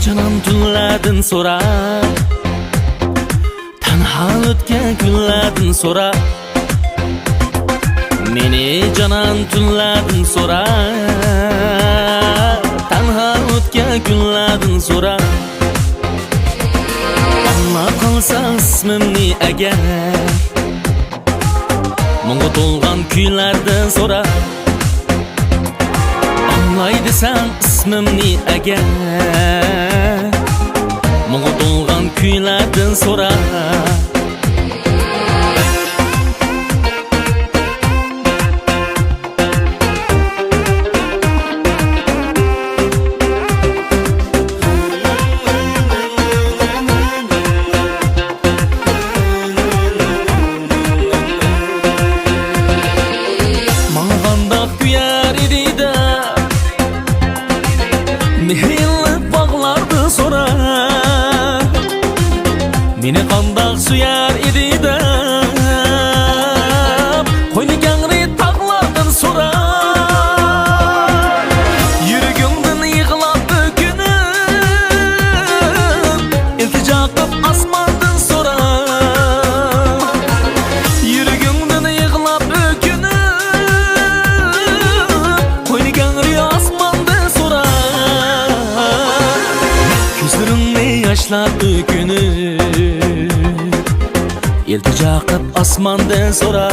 canan tunlardan so'ra, tanha o'tgan kunlardan so'ra. Meni canan tunlardan so'ra, tanha o'tgan kunlardan so'ra. Amma qolsa ismimni agar, munga to'lgan kuylardan so'ra. Anlay desem ismimni agar, munga to'lgan kuylardan so'ra. Mehrillik bağlardı sonra, meni qandaq suyar edi de, qo'yni kangri taqlardan sonra. Yuragimdan yig'lab o'kinib, iltijo qilib osmondan sonra. Yuragimdan yig'lab o'kinib, qo'yni kangri osmondan sonra. Gözlerimni yaşlab o'kinib, iltijo qilib osmondan so'ra.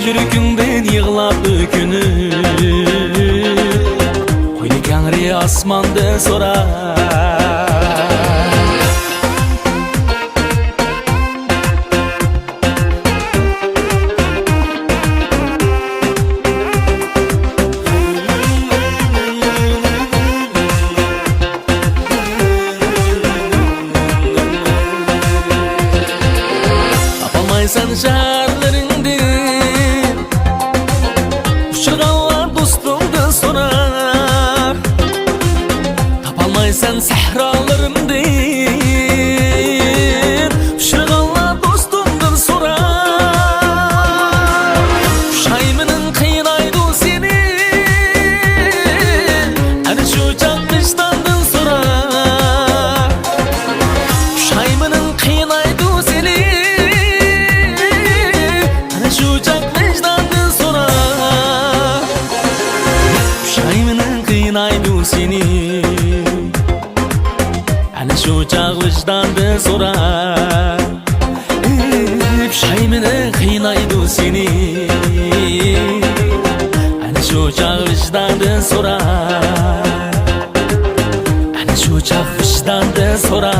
Yuragimdan yig'lab o'kinib, qo'yni kangri osmondan so'ra. Sen şehirlerinden uçurganlar dostumdan sonra, tapalmaysan sahralarımdan uçurganlar dostumdan sonra. Şaymının kıynaydı seni, hani şu çakmıştandan sonra. Şaymının kıynaydı seni, seni, ana shu chaq vijdondan so'ra. Pushaymini qiynaydi seni, ana shu chaq vijdondan so'ra. Ana shu chaq vijdondan so'ra.